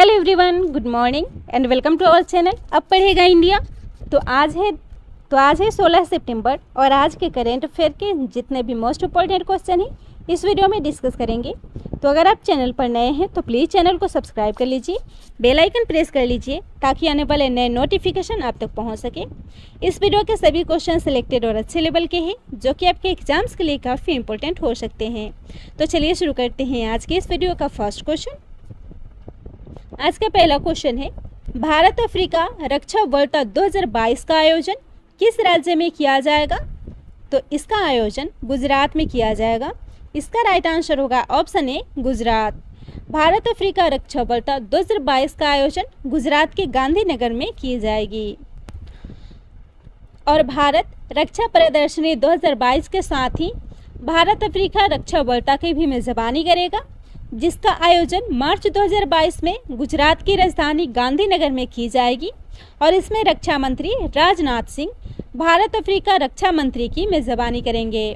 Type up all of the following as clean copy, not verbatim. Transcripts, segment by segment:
Hello everyone, good morning and welcome to our channel Ab Padhega India. तो आज है 16 सितंबर और आज के करेंट अफेयर के जितने भी मोस्ट इम्पॉर्टेंट क्वेश्चन हैं इस वीडियो में डिस्कस करेंगे। तो अगर आप चैनल पर नए हैं तो प्लीज़ चैनल को सब्सक्राइब कर लीजिए, बेल आइकन प्रेस कर लीजिए ताकि आने वाले नए नोटिफिकेशन आप तक पहुंच सके। इस वीडियो के सभी क्वेश्चन सिलेक्टेड और अच्छे लेवल के हैं जो कि आपके एग्जाम्स के लिए काफ़ी इंपॉर्टेंट हो सकते हैं। तो चलिए शुरू करते हैं आज के इस वीडियो का फर्स्ट क्वेश्चन। आज का पहला क्वेश्चन है, भारत अफ्रीका रक्षा वार्ता 2022 का आयोजन किस राज्य में किया जाएगा? तो इसका आयोजन गुजरात में किया जाएगा। इसका राइट आंसर होगा option A Gujarat. Bharat Africa रक्षा वार्ता 2022 का आयोजन गुजरात के गांधीनगर में की जाएगी। और भारत रक्षा प्रदर्शनी 2022 के साथ ही भारत अफ्रीका रक्षा वार्ता की भी मेजबानी करेगा, जिसका आयोजन मार्च 2022 में गुजरात की राजधानी गांधीनगर में की जाएगी। और इसमें रक्षा मंत्री राजनाथ सिंह भारत अफ्रीका रक्षा मंत्री की मेजबानी करेंगे।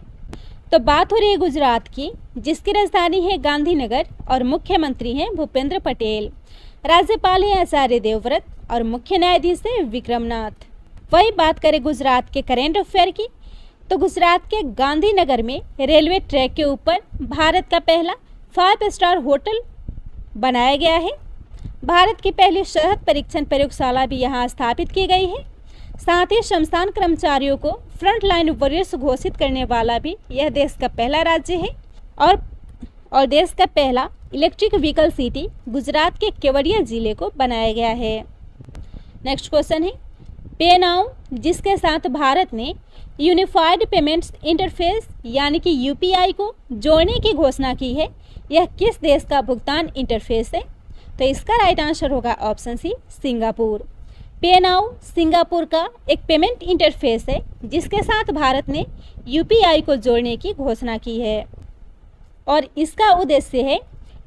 तो बात हो रही है गुजरात की, जिसकी राजधानी है गांधीनगर और मुख्यमंत्री हैं भूपेंद्र पटेल। राज्यपाल हैं आचार्य देवव्रत और मुख्य न्यायाधीश है विक्रमनाथ। वही बात करें गुजरात के करेंट अफेयर की, तो गुजरात के गांधीनगर में रेलवे ट्रैक के ऊपर भारत का पहला 5 स्टार होटल बनाया गया है। भारत की पहली शहद परीक्षण प्रयोगशाला भी यहाँ स्थापित की गई है। साथ ही श्रमदान कर्मचारियों को फ्रंट लाइन वॉरियर्स घोषित करने वाला भी यह देश का पहला राज्य है। और देश का पहला इलेक्ट्रिक व्हीकल सिटी गुजरात के केवड़िया जिले को बनाया गया है। नेक्स्ट क्वेश्चन है, पे नाउ जिसके साथ भारत ने यूनिफाइड पेमेंट्स इंटरफेस यानी कि यूपीआई को जोड़ने की घोषणा की है, यह किस देश का भुगतान इंटरफेस है? तो इसका राइट आंसर होगा ऑप्शन सी सिंगापुर। पे नाउ सिंगापुर का एक पेमेंट इंटरफेस है जिसके साथ भारत ने यूपीआई को जोड़ने की घोषणा की है। और इसका उद्देश्य है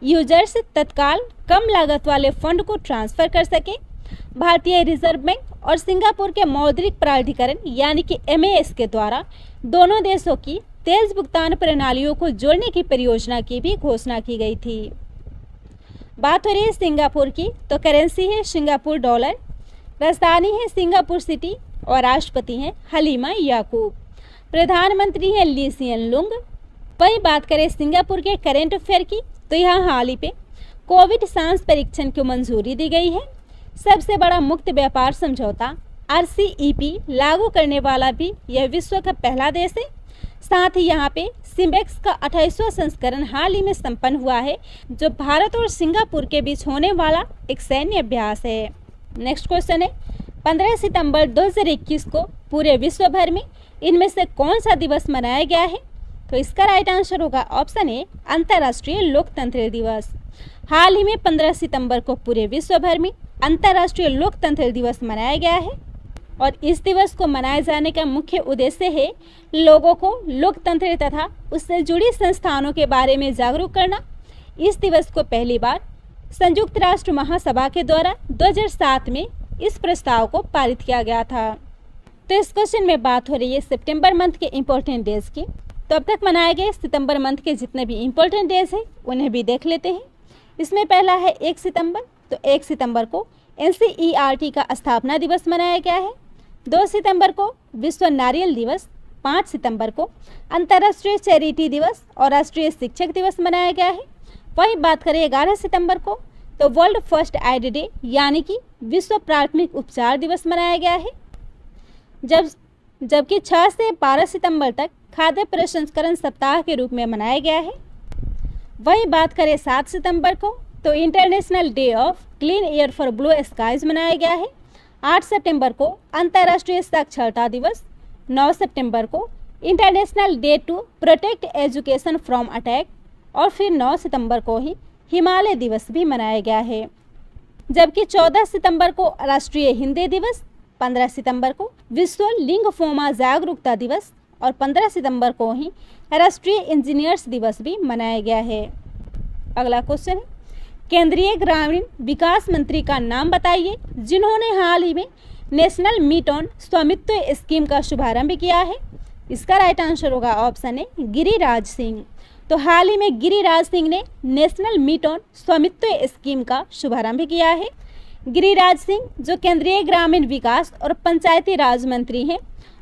यूजर्स तत्काल कम लागत वाले फंड को ट्रांसफ़र कर सके। भारतीय रिजर्व बैंक और सिंगापुर के मौद्रिक प्राधिकरण यानी कि MAS के द्वारा दोनों देशों की तेज भुगतान प्रणालियों को जोड़ने की परियोजना की भी घोषणा की गई थी। बात हो रही है सिंगापुर की, तो करेंसी है सिंगापुर डॉलर, राजधानी है सिंगापुर सिटी और राष्ट्रपति हैं हलीमा याकूब, प्रधानमंत्री हैं ली सिएन लुंग। वही बात करें सिंगापुर के करेंट अफेयर की, तो यहाँ हाल ही पे कोविड सांस परीक्षण को मंजूरी दी गई है। सबसे बड़ा मुक्त व्यापार समझौता RCEP लागू करने वाला भी यह विश्व का पहला देश है। साथ ही यहाँ पे सिम्बेक्स का 28वां संस्करण हाल ही में संपन्न हुआ है, जो भारत और सिंगापुर के बीच होने वाला एक सैन्य अभ्यास है। नेक्स्ट क्वेश्चन है, 15 सितंबर 2021 को पूरे विश्व भर में इनमें से कौन सा दिवस मनाया गया है? तो इसका राइट आंसर होगा ऑप्शन ए अंतर्राष्ट्रीय लोकतंत्र दिवस। हाल ही में 15 सितंबर को पूरे विश्व भर में अंतर्राष्ट्रीय लोकतंत्र दिवस मनाया गया है। और इस दिवस को मनाए जाने का मुख्य उद्देश्य है लोगों को लोकतंत्र तथा उससे जुड़ी संस्थानों के बारे में जागरूक करना। इस दिवस को पहली बार संयुक्त राष्ट्र महासभा के द्वारा 2007 में इस प्रस्ताव को पारित किया गया था। तो इस क्वेश्चन में बात हो रही है सितंबर मंथ के इम्पोर्टेंट डेज की। तो अब तक मनाए गए सितंबर मंथ के जितने भी इम्पोर्टेंट डेज हैं उन्हें भी देख लेते हैं। इसमें पहला है 1 सितंबर, तो 1 सितंबर को NCERT का स्थापना दिवस मनाया गया है। 2 सितंबर को विश्व नारियल दिवस, 5 सितंबर को अंतर्राष्ट्रीय चैरिटी दिवस और राष्ट्रीय शिक्षक दिवस मनाया गया है। वही बात करें 11 सितंबर को, तो वर्ल्ड फर्स्ट एड डे यानी कि विश्व प्राथमिक उपचार दिवस मनाया गया है। जबकि 6 से 12 सितंबर तक खाद्य प्रसंस्करण सप्ताह के रूप में मनाया गया है। वही बात करें 7 सितंबर को, तो international day of clean air for blue skies मनाया गया है। 8 सितंबर को अंतर्राष्ट्रीय साक्षरता दिवस, 9 सितंबर को international day to protect education from attack और फिर 9 सितंबर को ही हिमालय दिवस भी मनाया गया है। जबकि 14 सितंबर को राष्ट्रीय हिंदी दिवस, 15 सितंबर को विश्व लिंगोफोमा जागरूकता दिवस और 15 सितंबर को ही राष्ट्रीय इंजीनियर्स दिवस भी मनाया गया है। अगला क्वेश्चन है, केंद्रीय ग्रामीण विकास मंत्री का नाम बताइए जिन्होंने हाल ही में नेशनल मीट ऑन स्वामित्व स्कीम का शुभारंभ किया है। इसका राइट आंसर होगा ऑप्शन ए गिरिराज सिंह। तो हाल ही में गिरिराज सिंह ने नेशनल मीट ऑन स्वामित्व स्कीम का शुभारंभ किया है। गिरिराज सिंह जो केंद्रीय ग्रामीण विकास और पंचायती राज मंत्री हैं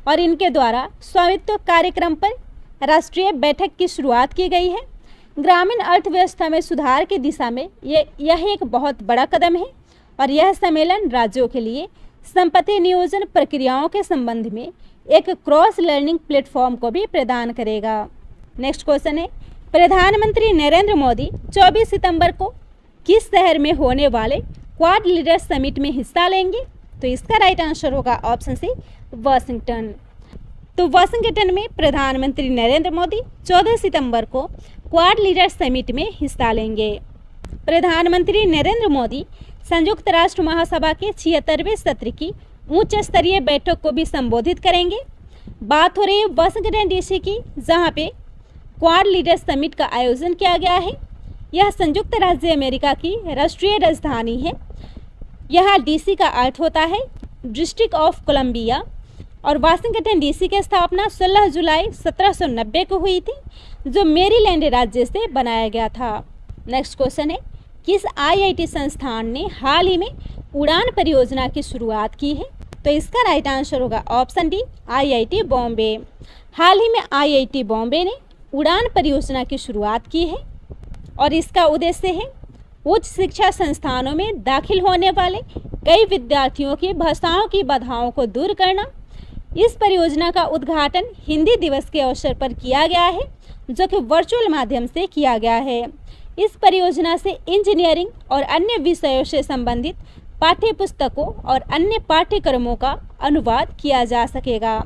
और इनके द्वारा स्वामित्व कार्यक्रम पर राष्ट्रीय बैठक की शुरुआत की गई है। ग्रामीण अर्थव्यवस्था में सुधार की दिशा में यह एक बहुत बड़ा कदम है और यह सम्मेलन राज्यों के लिए संपत्ति नियोजन प्रक्रियाओं के संबंध में एक क्रॉस लर्निंग प्लेटफॉर्म को भी प्रदान करेगा। नेक्स्ट क्वेश्चन है, प्रधानमंत्री नरेंद्र मोदी 24 सितंबर को किस शहर में होने वाले क्वाड लीडर समिट में हिस्सा लेंगे? तो इसका राइट आंसर होगा ऑप्शन सी, वाशिंगटन। तो वाशिंगटन में प्रधानमंत्री नरेंद्र मोदी 14 सितंबर को क्वाड लीडर समिट में हिस्सा लेंगे। प्रधानमंत्री नरेंद्र मोदी संयुक्त राष्ट्र महासभा के 76वें सत्र की उच्च स्तरीय बैठक को भी संबोधित करेंगे। बात हो रही है वाशिंगटन डीसी की, जहां पे क्वाड लीडर समिट का आयोजन किया गया है। यह संयुक्त राज्य अमेरिका की राष्ट्रीय राजधानी है। यहाँ डीसी का अर्थ होता है डिस्ट्रिक्ट ऑफ कोलंबिया और वाशिंगटन डीसी की स्थापना 16 जुलाई 1790 को हुई थी, जो मैरीलैंड राज्य से बनाया गया था। नेक्स्ट क्वेश्चन है, किस आईआईटी संस्थान ने हाल ही में उड़ान परियोजना की शुरुआत की है? तो इसका राइट आंसर होगा ऑप्शन डी, आईआईटी बॉम्बे। हाल ही में आईआईटी बॉम्बे ने उड़ान परियोजना की शुरुआत की है और इसका उद्देश्य है उच्च शिक्षा संस्थानों में दाखिल होने वाले कई विद्यार्थियों की भाषाओं की बाधाओं को दूर करना। इस परियोजना का उद्घाटन हिंदी दिवस के अवसर पर किया गया है, जो कि वर्चुअल माध्यम से किया गया है। इस परियोजना से इंजीनियरिंग और अन्य विषयों से संबंधित पाठ्य पुस्तकों और अन्य पाठ्यक्रमों का अनुवाद किया जा सकेगा।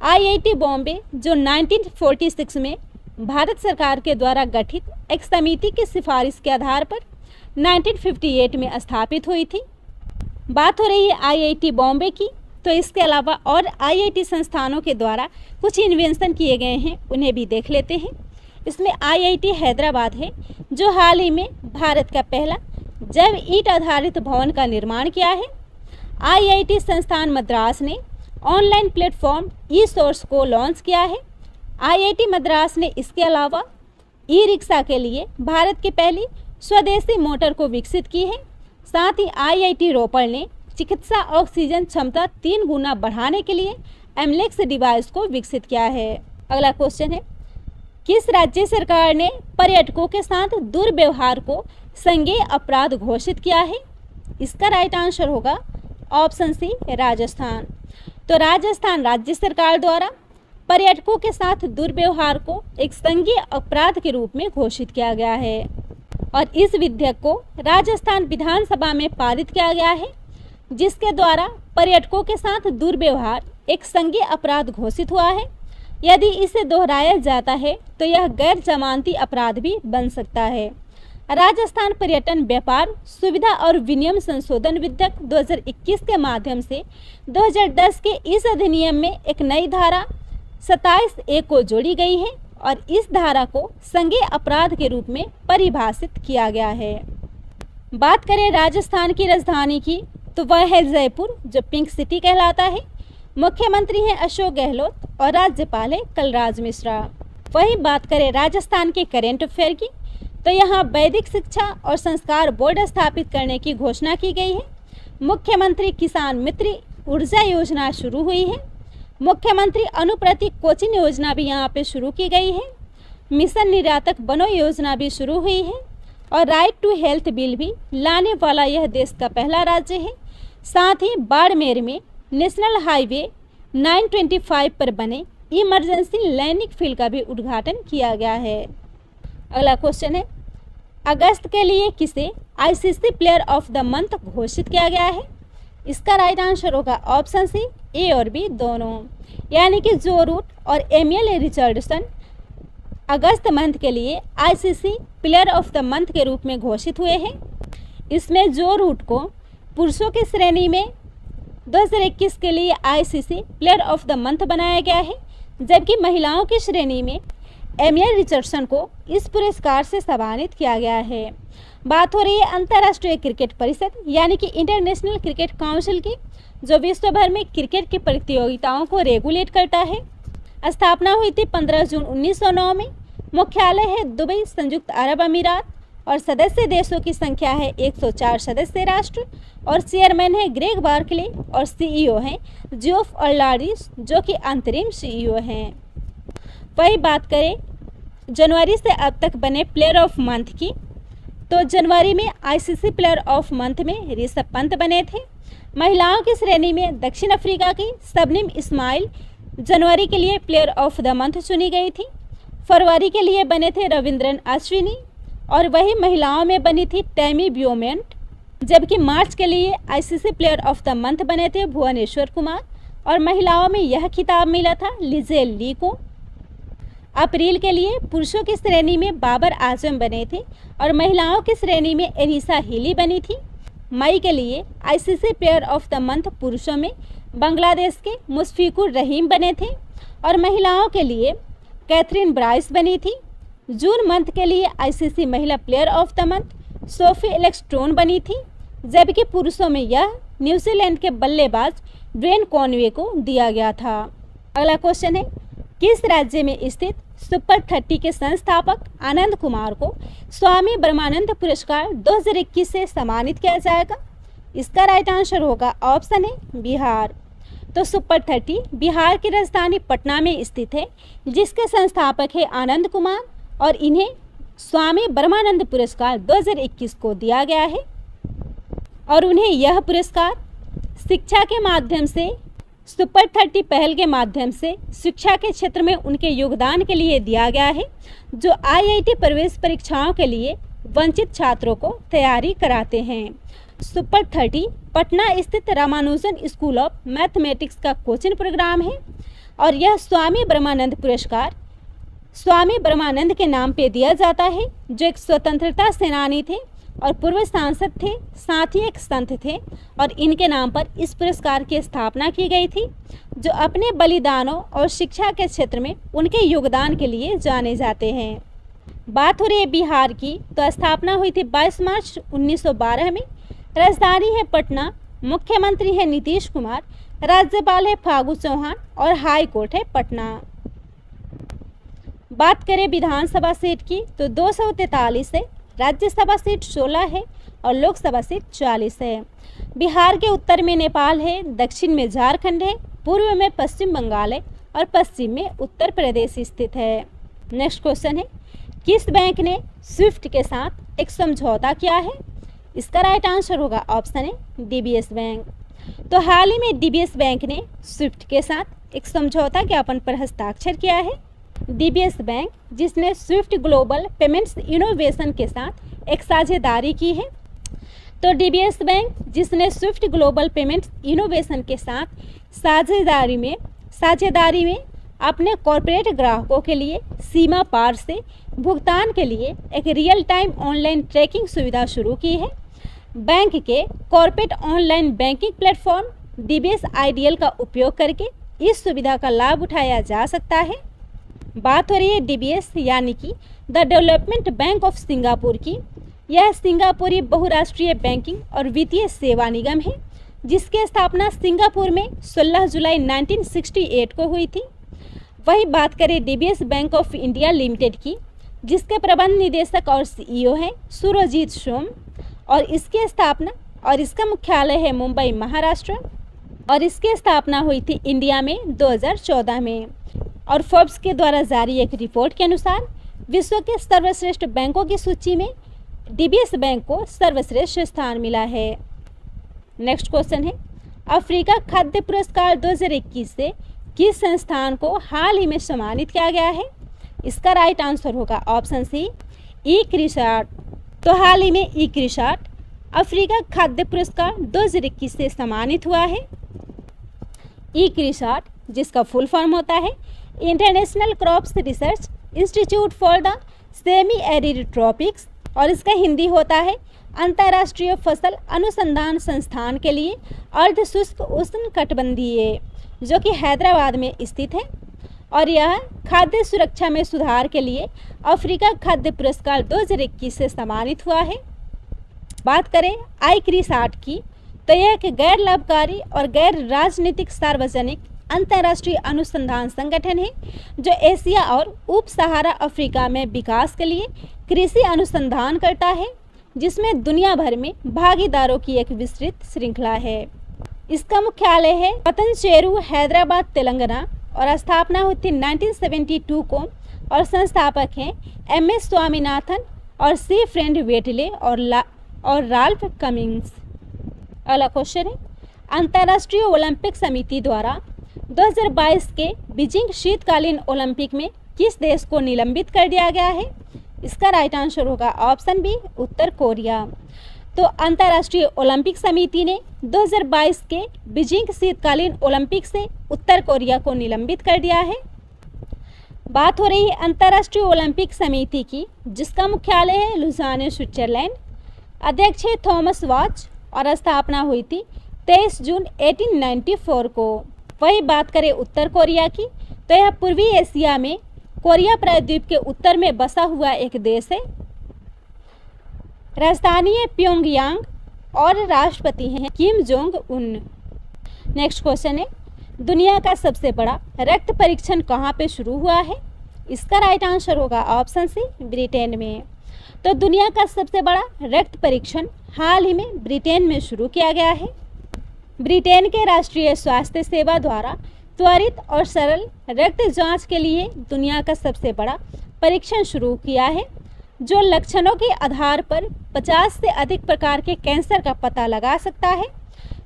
आईआईटी बॉम्बे जो 1946 में भारत सरकार के द्वारा गठित एक समिति की सिफारिश के आधार पर 1958 में स्थापित हुई थी। बात हो रही है आईआईटी बॉम्बे की, तो इसके अलावा और आईआईटी संस्थानों के द्वारा कुछ इन्वेंशन किए गए हैं, उन्हें भी देख लेते हैं। इसमें आईआईटी हैदराबाद है, जो हाल ही में भारत का पहला जैव ईंट आधारित भवन का निर्माण किया है। आईआईटी संस्थान मद्रास ने ऑनलाइन प्लेटफॉर्म ई सोर्स को लॉन्च किया है। आईआईटी मद्रास ने इसके अलावा ई रिक्शा के लिए भारत की पहली स्वदेशी मोटर को विकसित की है। साथ ही आईआईटी रोपड़ ने चिकित्सा ऑक्सीजन क्षमता 3 गुना बढ़ाने के लिए एमलेक्स डिवाइस को विकसित किया है। अगला क्वेश्चन है, किस राज्य सरकार ने पर्यटकों के साथ दुर्व्यवहार को संज्ञेय अपराध घोषित किया है? इसका राइट आंसर होगा ऑप्शन सी, राजस्थान। तो राजस्थान राज्य सरकार द्वारा पर्यटकों के साथ दुर्व्यवहार को एक संज्ञेय अपराध के रूप में घोषित किया गया है और इस विधेयक को राजस्थान विधानसभा में पारित किया गया है, जिसके द्वारा पर्यटकों के साथ दुर्व्यवहार एक संज्ञेय अपराध घोषित हुआ है। यदि इसे दोहराया जाता है तो यह गैर जमानती अपराध भी बन सकता है। राजस्थान पर्यटन व्यापार सुविधा और विनियम संशोधन विधेयक 2021 के माध्यम से 2010 के इस अधिनियम में एक नई धारा 27A को जोड़ी गई है और इस धारा को संज्ञेय अपराध के रूप में परिभाषित किया गया है। बात करें राजस्थान की राजधानी की, तो वह है जयपुर, जो पिंक सिटी कहलाता है। मुख्यमंत्री हैं अशोक गहलोत और राज्यपाल है कलराज मिश्रा। वहीं बात करें राजस्थान के करेंट अफेयर की, तो यहाँ वैदिक शिक्षा और संस्कार बोर्ड स्थापित करने की घोषणा की गई है। मुख्यमंत्री किसान मित्र ऊर्जा योजना शुरू हुई है। मुख्यमंत्री अनुप्रति कोचिंग योजना भी यहाँ पे शुरू की गई है। मिशन निर्यातक बनो योजना भी शुरू हुई है और राइट टू हेल्थ बिल भी लाने वाला यह देश का पहला राज्य है। साथ ही बाड़मेर में नेशनल हाईवे 925 पर बने इमरजेंसी लैंडिंग फील्ड का भी उद्घाटन किया गया है। अगला क्वेश्चन है, अगस्त के लिए किसे ICC player of the month घोषित किया गया है? इसका राइट आंसर होगा ऑप्शन सी, ए और बी दोनों, यानी कि जो रूट और एमियल रिचर्डसन अगस्त मंथ के लिए ICC player of the month के रूप में घोषित हुए हैं। इसमें जो रूट को पुरुषों की श्रेणी में 2021 के लिए ICC player of the month बनाया गया है, जबकि महिलाओं की श्रेणी में एमियल रिचर्डसन को इस पुरस्कार से सम्मानित किया गया है। बात हो रही है अंतर्राष्ट्रीय क्रिकेट परिषद यानी कि इंटरनेशनल क्रिकेट काउंसिल की, जो विश्व भर में क्रिकेट की प्रतियोगिताओं को रेगुलेट करता है। स्थापना हुई थी 15 जून 1909 में, मुख्यालय है दुबई, संयुक्त अरब अमीरात और सदस्य देशों की संख्या है 104 सदस्य राष्ट्र और चेयरमैन है ग्रेग बार्कले और सीईओ हैं जियोफ अल्लारिस जो कि अंतरिम सीईओ हैं। वही बात करें जनवरी से अब तक बने प्लेयर ऑफ मंथ की, तो जनवरी में आईसीसी प्लेयर ऑफ मंथ में ऋषभ पंत बने थे। महिलाओं की श्रेणी में दक्षिण अफ्रीका की शबनम इस्माइल जनवरी के लिए प्लेयर ऑफ द मंथ चुनी गई थी। फरवरी के लिए बने थे रविंद्रन अश्विनी और वही महिलाओं में बनी थी टैमी ब्योमेंट, जबकि मार्च के लिए ICC player of the month बने थे भुवनेश्वर कुमार और महिलाओं में यह खिताब मिला था लिजेल ली को। अप्रैल के लिए पुरुषों की श्रेणी में बाबर आजम बने थे और महिलाओं की श्रेणी में एलिसा हिली बनी थी। मई के लिए ICC player of the month पुरुषों में बांग्लादेश के मुशफिकुर रहीम बने थे और महिलाओं के लिए कैथरीन ब्राइस बनी थी। जून मंथ के लिए आईसीसी महिला player of the month Sophie Ecclestone बनी थी, जबकि पुरुषों में यह न्यूजीलैंड के बल्लेबाज ड्वेन कॉनवे को दिया गया था। अगला क्वेश्चन है, किस राज्य में स्थित सुपर 30 के संस्थापक आनंद कुमार को स्वामी ब्रह्मानंद पुरस्कार 2021 से सम्मानित किया जाएगा? इसका राइट आंसर होगा ऑप्शन है बिहार। तो सुपर 30 बिहार की राजधानी पटना में स्थित है, जिसके संस्थापक है आनंद कुमार और इन्हें स्वामी ब्रह्मानंद पुरस्कार 2021 को दिया गया है और उन्हें यह पुरस्कार शिक्षा के माध्यम से सुपर 30 पहल के माध्यम से शिक्षा के क्षेत्र में उनके योगदान के लिए दिया गया है, जो आईआईटी प्रवेश परीक्षाओं के लिए वंचित छात्रों को तैयारी कराते हैं। सुपर 30 पटना स्थित रामानुजन स्कूल ऑफ मैथमेटिक्स का कोचिंग प्रोग्राम है और यह स्वामी ब्रह्मानंद पुरस्कार स्वामी ब्रह्मानंद के नाम पे दिया जाता है, जो एक स्वतंत्रता सेनानी थे और पूर्व सांसद थे, साथ ही एक संत थे और इनके नाम पर इस पुरस्कार की स्थापना की गई थी, जो अपने बलिदानों और शिक्षा के क्षेत्र में उनके योगदान के लिए जाने जाते हैं। बात हो रही है बिहार की, तो स्थापना हुई थी 22 मार्च 1912 में। राजधानी है पटना, मुख्यमंत्री है नीतीश कुमार, राज्यपाल है फागू चौहान और हाई कोर्ट है पटना। बात करें विधानसभा सीट की, तो 243 है, राज्यसभा सीट 16 है और लोकसभा सीट 40 है। बिहार के उत्तर में नेपाल है, दक्षिण में झारखंड है, पूर्व में पश्चिम बंगाल है और पश्चिम में उत्तर प्रदेश स्थित है। नेक्स्ट क्वेश्चन है, किस बैंक ने स्विफ्ट के साथ एक समझौता किया है? इसका राइट आंसर होगा ऑप्शन है डीबीएस बैंक। तो हाल ही में डीबीएस बैंक ने स्विफ्ट के साथ एक समझौता ज्ञापन पर हस्ताक्षर किया है। डीबीएस बैंक, जिसने स्विफ्ट ग्लोबल पेमेंट्स इनोवेशन के साथ एक साझेदारी की है, तो डीबीएस बैंक जिसने स्विफ्ट ग्लोबल पेमेंट्स इनोवेशन के साथ साझेदारी में अपने कॉरपोरेट ग्राहकों के लिए सीमा पार से भुगतान के लिए एक रियल टाइम ऑनलाइन ट्रैकिंग सुविधा शुरू की है। बैंक के corporate online banking platform DBS IDL का उपयोग करके इस सुविधा का लाभ उठाया जा सकता है। बात हो रही है डीबीएस यानी कि the development bank of Singapore की। यह सिंगापुरी बहुराष्ट्रीय बैंकिंग और वित्तीय सेवा निगम है, जिसकी स्थापना सिंगापुर में 16 जुलाई 1968 को हुई थी। वही बात करें DBS bank of India limited की, जिसके प्रबंध निदेशक और सीईओ हैं सुरजीत सोम और इसका मुख्यालय है मुंबई, महाराष्ट्र और इसकी स्थापना हुई थी इंडिया में 2014 में। और फोर्ब्स के द्वारा जारी एक रिपोर्ट के अनुसार विश्व के सर्वश्रेष्ठ बैंकों की सूची में डीबीएस बैंक को सर्वश्रेष्ठ स्थान मिला है। नेक्स्ट क्वेश्चन है, अफ्रीका खाद्य पुरस्कार 2021 से किस संस्थान को हाल ही में सम्मानित किया गया है? इसका राइट आंसर होगा ऑप्शन सी इक्रिसाट। तो हाल ही में इक्रिसाट अफ्रीका खाद्य पुरस्कार 2021 से सम्मानित हुआ है। इक्रिसाट, जिसका फुल फॉर्म होता है international crops research institute for the semi arid tropics और इसका हिंदी होता है अंतर्राष्ट्रीय फसल अनुसंधान संस्थान के लिए अर्ध शुष्क उष्णकटिबंधीय, जो कि हैदराबाद में स्थित है और यह खाद्य सुरक्षा में सुधार के लिए अफ्रीका खाद्य पुरस्कार 2021 से सम्मानित हुआ है। बात करें इक्रिसाट की, तो यह एक गैर लाभकारी और गैर राजनीतिक सार्वजनिक अंतर्राष्ट्रीय अनुसंधान संगठन है जो एशिया और उप सहारा अफ्रीका में विकास के लिए कृषि अनुसंधान करता है, जिसमें दुनिया भर में भागीदारों की एक विस्तृत श्रृंखला है। इसका मुख्यालय है पतनचेरू, हैदराबाद, तेलंगाना और स्थापना हुई थी 1972 को और संस्थापक हैं MS स्वामीनाथन और C फ्रेंड वेटले और राल्फ कमिंग्स। अगला क्वेश्चन है, अंतर्राष्ट्रीय ओलंपिक समिति द्वारा 2022 के बीजिंग शीतकालीन ओलंपिक में किस देश को निलंबित कर दिया गया है? इसका राइट आंसर होगा ऑप्शन बी, उत्तर कोरिया। तो अंतर्राष्ट्रीय ओलंपिक समिति ने 2022 के बीजिंग शीतकालीन ओलंपिक से उत्तर कोरिया को निलंबित कर दिया है। बात हो रही है अंतर्राष्ट्रीय ओलंपिक समिति की, जिसका मुख्यालय है लुज़ाने, स्विट्जरलैंड। अध्यक्ष है थॉमस वाच और स्थापना हुई थी 23 जून 1894 को। वही बात करें उत्तर कोरिया की, तो यह पूर्वी एशिया में कोरिया प्रायद्वीप के उत्तर में बसा हुआ एक देश है। राजधानी है प्योंगयांग और राष्ट्रपति हैं Kim Jong Un. Next question है, दुनिया का सबसे बड़ा रक्त परीक्षण कहाँ पे शुरू हुआ है? इसका राइट आंसर होगा ऑप्शन सी, ब्रिटेन में। तो दुनिया का सबसे बड़ा रक्त परीक्षण हाल ही में ब्रिटेन में शुरू किया गया है। ब्रिटेन के राष्ट्रीय स्वास्थ्य सेवा द्वारा त्वरित और सरल रक्त जांच के लिए दुनिया का सबसे बड़ा परीक्षण शुरू किया है, जो लक्षणों के आधार पर 50 से अधिक प्रकार के कैंसर का पता लगा सकता है।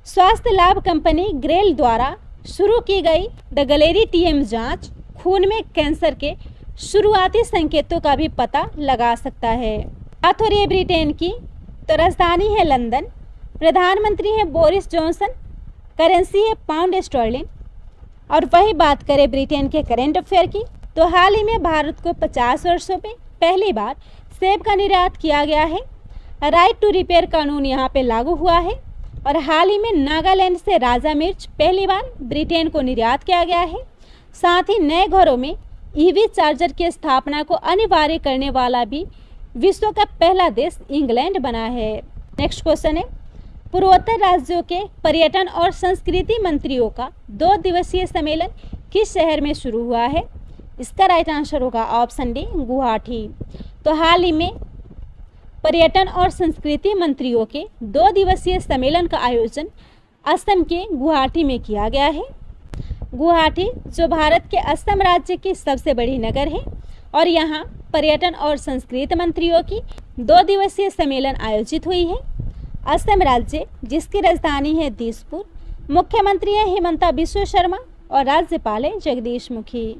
स्वास्थ्य लाभ कंपनी ग्रेल द्वारा शुरू की गई द गलेरी TM जांच खून में कैंसर के शुरुआती संकेतों का भी पता लगा सकता है। बात हो रही है ब्रिटेन की, तो राजधानी है लंदन, प्रधानमंत्री है बोरिस जॉनसन, करेंसी है पाउंड स्टर्लिंग। और वही बात करें ब्रिटेन के करंट अफेयर की, तो हाल ही में भारत को 50 वर्षों में पहली बार सेब का निर्यात किया गया है। राइट टू रिपेयर कानून यहाँ पे लागू हुआ है और हाल ही में नागालैंड से राजा मिर्च पहली बार ब्रिटेन को निर्यात किया गया है। साथ ही नए घरों में EV चार्जर की स्थापना को अनिवार्य करने वाला भी विश्व का पहला देश इंग्लैंड बना है। नेक्स्ट क्वेश्चन है, पूर्वोत्तर राज्यों के पर्यटन और संस्कृति मंत्रियों का 2 दिवसीय सम्मेलन किस शहर में शुरू हुआ है? इसका राइट आंसर होगा ऑप्शन डी, गुवाहाटी। तो हाल ही में पर्यटन और संस्कृति मंत्रियों के 2 दिवसीय सम्मेलन का आयोजन असम के गुवाहाटी में किया गया है। गुवाहाटी जो भारत के असम राज्य की सबसे बड़ी नगर है और यहाँ पर्यटन और संस्कृति मंत्रियों की 2 दिवसीय सम्मेलन आयोजित हुई है। असम राज्य जिसकी राजधानी है दिसपुर, मुख्यमंत्री है हिमंता बिश्व शर्मा और राज्यपाल है जगदीश मुखी।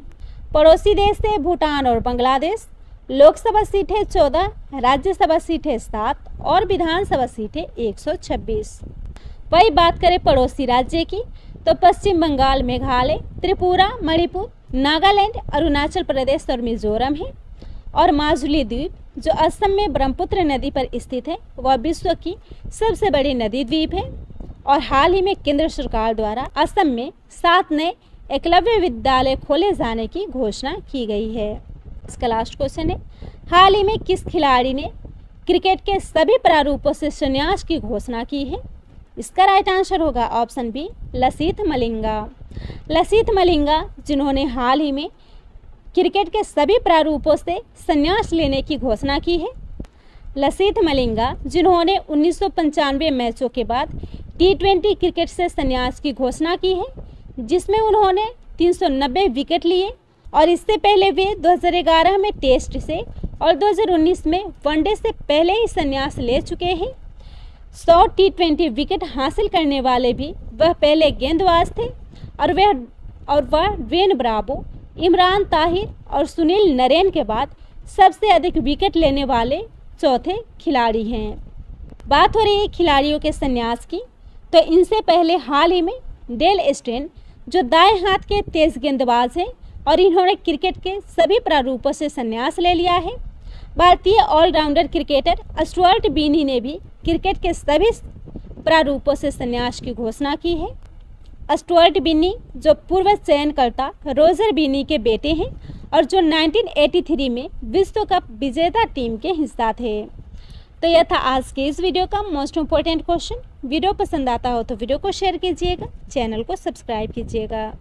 पड़ोसी देश है भूटान और बांग्लादेश। लोकसभा सीट है 14, राज्यसभा सीट है 7 और विधानसभा सीट है 126। वही बात करें पड़ोसी राज्य की, तो पश्चिम बंगाल, मेघालय, त्रिपुरा, मणिपुर, नागालैंड, अरुणाचल प्रदेश और मिजोरम है। और माजुली द्वीप जो असम में ब्रह्मपुत्र नदी पर स्थित है, वह विश्व की सबसे बड़ी नदी द्वीप है। और हाल ही में केंद्र सरकार द्वारा असम में 7 नए एकलव्य विद्यालय खोले जाने की घोषणा की गई है। इसका लास्ट क्वेश्चन है, हाल ही में किस खिलाड़ी ने क्रिकेट के सभी प्रारूपों से संन्यास की घोषणा की है? इसका राइट आंसर होगा ऑप्शन बी, लसिथ मलिंगा। लसिथ मलिंगा जिन्होंने हाल ही में क्रिकेट के सभी प्रारूपों से संन्यास लेने की घोषणा की है। लसिथ मलिंगा जिन्होंने 1995 मैचों के बाद T20 क्रिकेट से संन्यास की घोषणा की है, जिसमें उन्होंने 390 विकेट लिए और इससे पहले वे 2011 में टेस्ट से और 2019 में वनडे से पहले ही संन्यास ले चुके हैं। 100 T20 विकेट हासिल करने वाले भी वह पहले गेंदबाज थे और वह ड्वेन ब्रावो, इमरान ताहिर और सुनील नरेन के बाद सबसे अधिक विकेट लेने वाले चौथे खिलाड़ी हैं। बात हो रही है खिलाड़ियों के संन्यास की, तो इनसे पहले हाल ही में डेल स्टेन जो दाएं हाथ के तेज गेंदबाज हैं और इन्होंने क्रिकेट के सभी प्रारूपों से संन्यास ले लिया है। भारतीय ऑलराउंडर क्रिकेटर स्टुअर्ट बिनी ने भी क्रिकेट के सभी प्रारूपों से संन्यास की घोषणा की है। स्टुअर्ट बिनी जो पूर्व चयनकर्ता रोजर बिनी के बेटे हैं और जो 1983 में विश्व कप विजेता टीम के हिस्सा थे। तो यह था आज के इस वीडियो का मोस्ट इम्पोर्टेंट क्वेश्चन। वीडियो पसंद आता हो तो वीडियो को शेयर कीजिएगा, चैनल को सब्सक्राइब कीजिएगा।